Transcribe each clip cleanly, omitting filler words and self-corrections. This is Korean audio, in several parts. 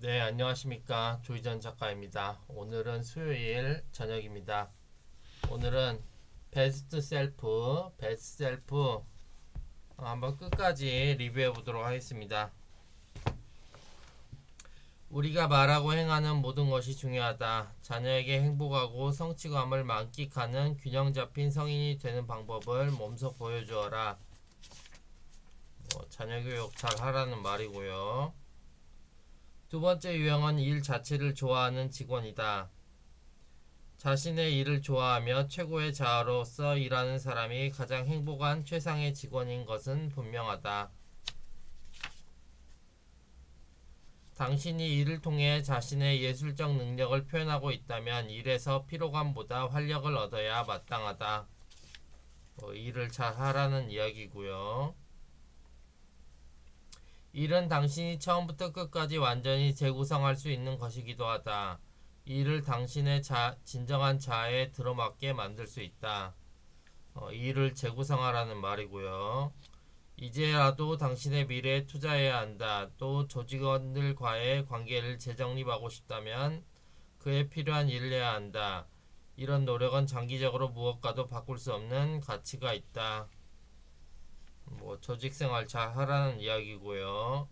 네, 안녕하십니까. 조희전 작가입니다. 오늘은 수요일 저녁입니다. 오늘은 베스트 셀프 한번 끝까지 리뷰해 보도록 하겠습니다. 우리가 말하고 행하는 모든 것이 중요하다. 자녀에게 행복하고 성취감을 만끽하는 균형 잡힌 성인이 되는 방법을 몸소 보여주어라. 자녀 교육 잘 하라는 말이고요. 두 번째 유형은 일 자체를 좋아하는 직원이다. 자신의 일을 좋아하며 최고의 자아로서 일하는 사람이 가장 행복한 최상의 직원인 것은 분명하다. 당신이 일을 통해 자신의 예술적 능력을 표현하고 있다면 일에서 피로감보다 활력을 얻어야 마땅하다. 일을 잘 하라는 이야기고요. 일은 당신이 처음부터 끝까지 완전히 재구성할 수 있는 것이기도 하다. 일을 당신의 진정한 자아에 들어맞게 만들 수 있다. 일을 재구성하라는 말이고요. 이제라도 당신의 미래에 투자해야 한다. 또 조직원들과의 관계를 재정립하고 싶다면 그에 필요한 일을 해야 한다. 이런 노력은 장기적으로 무엇과도 바꿀 수 없는 가치가 있다. 조직생활 잘 하라는 이야기고요.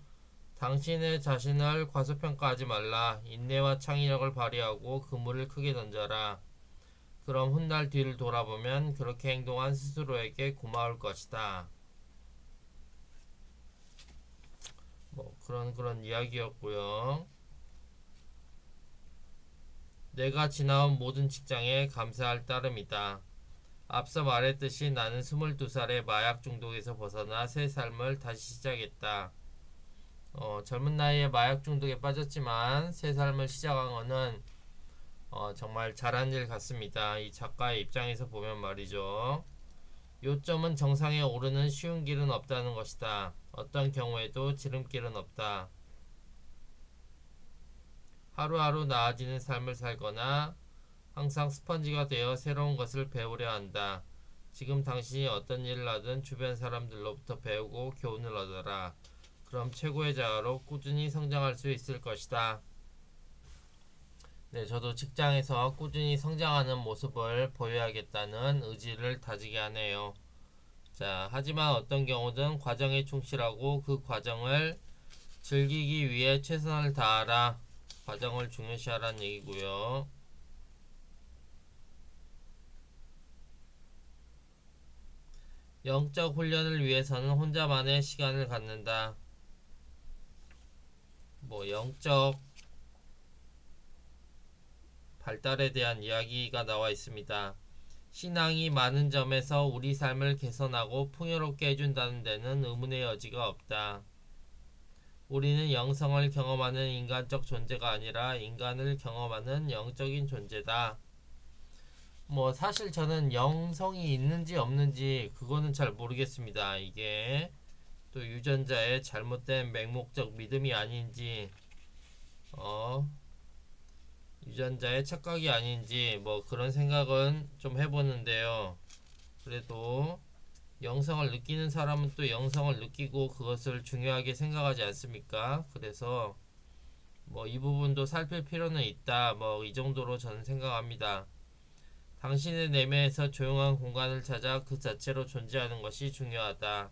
당신의 자신을 과소평가하지 말라. 인내와 창의력을 발휘하고 그물을 크게 던져라. 그럼 훗날 뒤를 돌아보면 그렇게 행동한 스스로에게 고마울 것이다. 그런 이야기였고요. 내가 지나온 모든 직장에 감사할 따름이다. 앞서 말했듯이 나는 22살에 마약 중독에서 벗어나 새 삶을 다시 시작했다. 젊은 나이에 마약 중독에 빠졌지만 새 삶을 시작한 것은 정말 잘한 일 같습니다. 이 작가의 입장에서 보면 말이죠. 요점은 정상에 오르는 쉬운 길은 없다는 것이다. 어떤 경우에도 지름길은 없다. 하루하루 나아지는 삶을 살거나 항상 스펀지가 되어 새로운 것을 배우려 한다. 지금 당신이 어떤 일을 하든 주변 사람들로부터 배우고 교훈을 얻어라. 그럼 최고의 자아로 꾸준히 성장할 수 있을 것이다. 네, 저도 직장에서 꾸준히 성장하는 모습을 보여야겠다는 의지를 다지게 하네요. 자, 하지만 어떤 경우든 과정에 충실하고 그 과정을 즐기기 위해 최선을 다하라. 과정을 중요시하라는 얘기고요. 영적 훈련을 위해서는 혼자만의 시간을 갖는다. 영적 발달에 대한 이야기가 나와 있습니다. 신앙이 많은 점에서 우리 삶을 개선하고 풍요롭게 해준다는 데는 의문의 여지가 없다. 우리는 영성을 경험하는 인간적 존재가 아니라 인간을 경험하는 영적인 존재다. 사실 저는 영성이 있는지 없는지 그거는 잘 모르겠습니다. 이게 또 유전자의 잘못된 맹목적 믿음이 아닌지 유전자의 착각이 아닌지 그런 생각은 좀 해보는데요. 그래도 영성을 느끼는 사람은 또 영성을 느끼고 그것을 중요하게 생각하지 않습니까? 그래서 이 부분도 살필 필요는 있다. 이 정도로 저는 생각합니다. 당신의 내면에서 조용한 공간을 찾아 그 자체로 존재하는 것이 중요하다.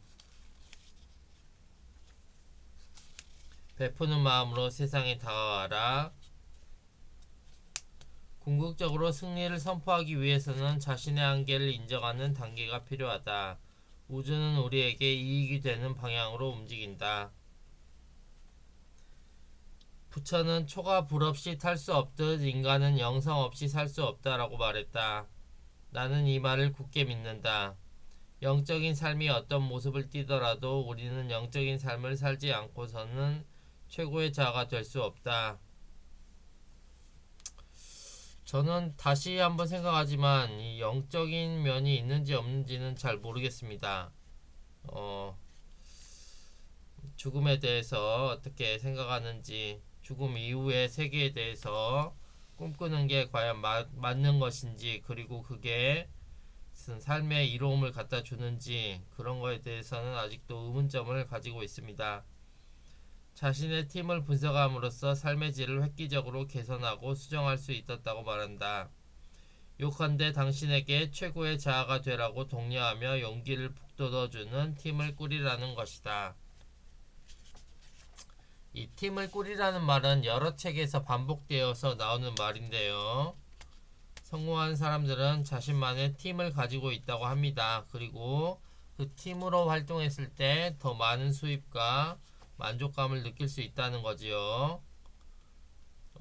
베푸는 마음으로 세상에 다가가라. 궁극적으로 승리를 선포하기 위해서는 자신의 한계를 인정하는 단계가 필요하다. 우주는 우리에게 이익이 되는 방향으로 움직인다. 부처는 초가 불 없이 탈 수 없듯 인간은 영성 없이 살 수 없다라고 말했다. 나는 이 말을 굳게 믿는다. 영적인 삶이 어떤 모습을 띠더라도 우리는 영적인 삶을 살지 않고서는 최고의 자아가 될 수 없다. 저는 다시 한번 생각하지만 이 영적인 면이 있는지 없는지는 잘 모르겠습니다. 죽음에 대해서 어떻게 생각하는지, 죽음 이후의 세계에 대해서 꿈꾸는 게 과연 맞는 것인지, 그리고 그게 삶의 이로움을 갖다 주는지, 그런 거에 대해서는 아직도 의문점을 가지고 있습니다. 자신의 팀을 분석함으로써 삶의 질을 획기적으로 개선하고 수정할 수 있었다고 말한다. 요컨대 당신에게 최고의 자아가 되라고 독려하며 용기를 북돋워주는 팀을 꾸리라는 것이다. 이 팀을 꾸리라는 말은 여러 책에서 반복되어서 나오는 말인데요. 성공한 사람들은 자신만의 팀을 가지고 있다고 합니다. 그리고 그 팀으로 활동했을 때 더 많은 수입과 만족감을 느낄 수 있다는 거지요.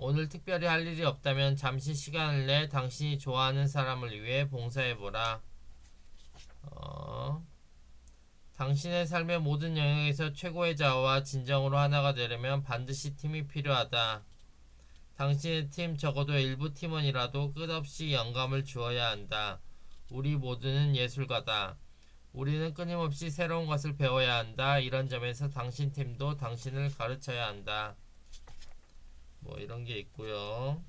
오늘 특별히 할 일이 없다면 잠시 시간을 내 당신이 좋아하는 사람을 위해 봉사해보라. 당신의 삶의 모든 영역에서 최고의 자아와 진정으로 하나가 되려면 반드시 팀이 필요하다. 당신의 팀, 적어도 일부 팀원이라도 끝없이 영감을 주어야 한다. 우리 모두는 예술가다. 우리는 끊임없이 새로운 것을 배워야 한다. 이런 점에서 당신 팀도 당신을 가르쳐야 한다. 뭐 이런 게 있고요.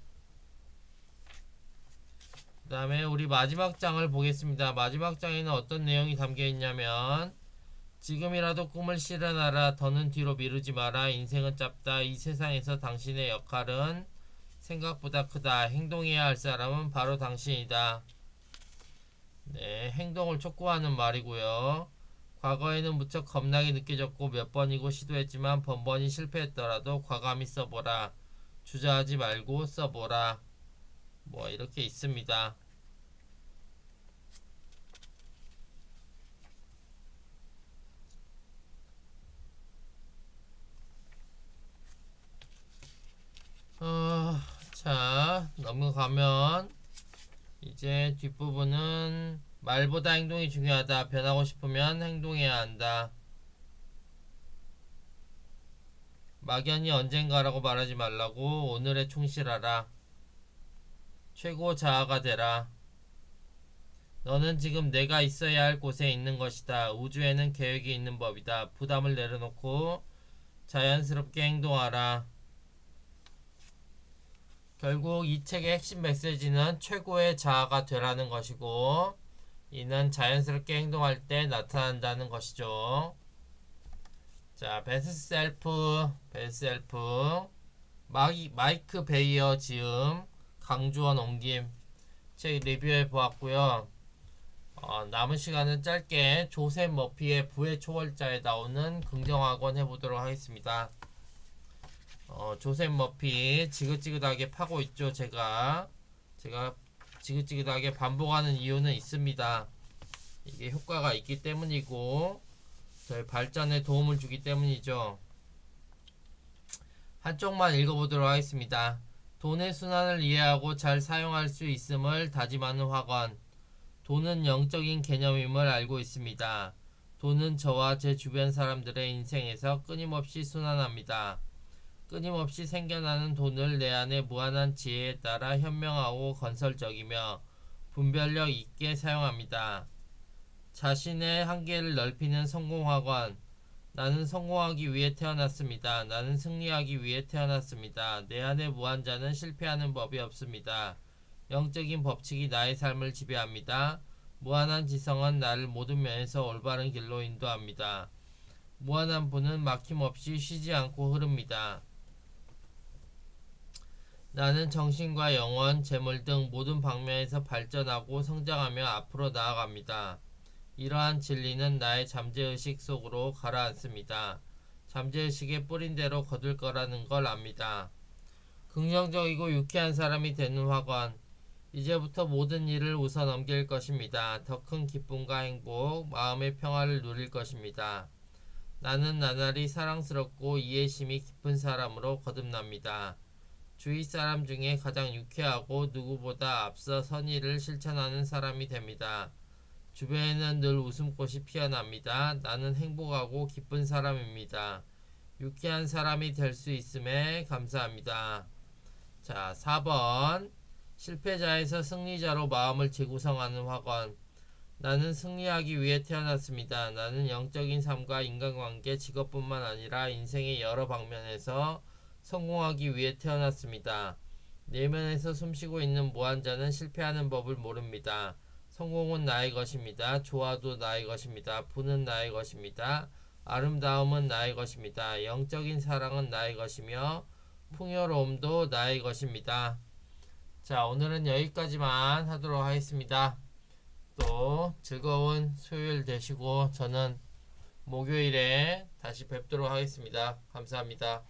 그 다음에 우리 마지막 장을 보겠습니다. 마지막 장에는 어떤 내용이 담겨 있냐면, 지금이라도 꿈을 실현하라. 더는 뒤로 미루지 마라. 인생은 짧다. 이 세상에서 당신의 역할은 생각보다 크다. 행동해야 할 사람은 바로 당신이다. 네, 행동을 촉구하는 말이고요. 과거에는 무척 겁나게 느껴졌고 몇 번이고 시도했지만 번번이 실패했더라도 과감히 써보라. 주저하지 말고 써보라. 뭐 이렇게 있습니다. 자, 넘어가면 이제 뒷부분은 말보다 행동이 중요하다. 변하고 싶으면 행동해야 한다. 막연히 언젠가라고 말하지 말라고. 오늘에 충실하라. 최고 자아가 되라. 너는 지금 내가 있어야 할 곳에 있는 것이다. 우주에는 계획이 있는 법이다. 부담을 내려놓고 자연스럽게 행동하라. 결국 이 책의 핵심 메시지는 최고의 자아가 되라는 것이고, 이는 자연스럽게 행동할 때 나타난다는 것이죠. 자, 베스트 셀프, 마이크 베이어 지음, 강주원 옮김 책 리뷰해 보았고요. 남은 시간은 짧게 조셉 머피의 부의 초월자에 나오는 긍정학원 해보도록 하겠습니다. 조셉 머피 지긋지긋하게 파고 있죠. 제가 지긋지긋하게 반복하는 이유는 있습니다. 이게 효과가 있기 때문이고 저희 발전에 도움을 주기 때문이죠. 한쪽만 읽어보도록 하겠습니다. 돈의 순환을 이해하고 잘 사용할 수 있음을 다짐하는 학원. 돈은 영적인 개념임을 알고 있습니다. 돈은 저와 제 주변 사람들의 인생에서 끊임없이 순환합니다. 끊임없이 생겨나는 돈을 내 안의 무한한 지혜에 따라 현명하고 건설적이며 분별력 있게 사용합니다. 자신의 한계를 넓히는 성공학원. 나는 성공하기 위해 태어났습니다. 나는 승리하기 위해 태어났습니다. 내 안의 무한자는 실패하는 법이 없습니다. 영적인 법칙이 나의 삶을 지배합니다. 무한한 지성은 나를 모든 면에서 올바른 길로 인도합니다. 무한한 분은 막힘없이 쉬지 않고 흐릅니다. 나는 정신과 영혼, 재물 등 모든 방면에서 발전하고 성장하며 앞으로 나아갑니다. 이러한 진리는 나의 잠재의식 속으로 가라앉습니다. 잠재의식에 뿌린 대로 거둘 거라는 걸 압니다. 긍정적이고 유쾌한 사람이 되는 학원. 이제부터 모든 일을 웃어 넘길 것입니다. 더 큰 기쁨과 행복, 마음의 평화를 누릴 것입니다. 나는 나날이 사랑스럽고 이해심이 깊은 사람으로 거듭납니다. 주위 사람 중에 가장 유쾌하고 누구보다 앞서 선의를 실천하는 사람이 됩니다. 주변에는 늘 웃음꽃이 피어납니다. 나는 행복하고 기쁜 사람입니다. 유쾌한 사람이 될 수 있음에 감사합니다. 자, 4번. 실패자에서 승리자로 마음을 재구성하는 학원. 나는 승리하기 위해 태어났습니다. 나는 영적인 삶과 인간관계, 직업뿐만 아니라 인생의 여러 방면에서 성공하기 위해 태어났습니다. 내면에서 숨쉬고 있는 무한자는 실패하는 법을 모릅니다. 성공은 나의 것입니다. 조화도 나의 것입니다. 부는 나의 것입니다. 아름다움은 나의 것입니다. 영적인 사랑은 나의 것이며 풍요로움도 나의 것입니다. 자, 오늘은 여기까지만 하도록 하겠습니다. 또 즐거운 수요일 되시고 저는 목요일에 다시 뵙도록 하겠습니다. 감사합니다.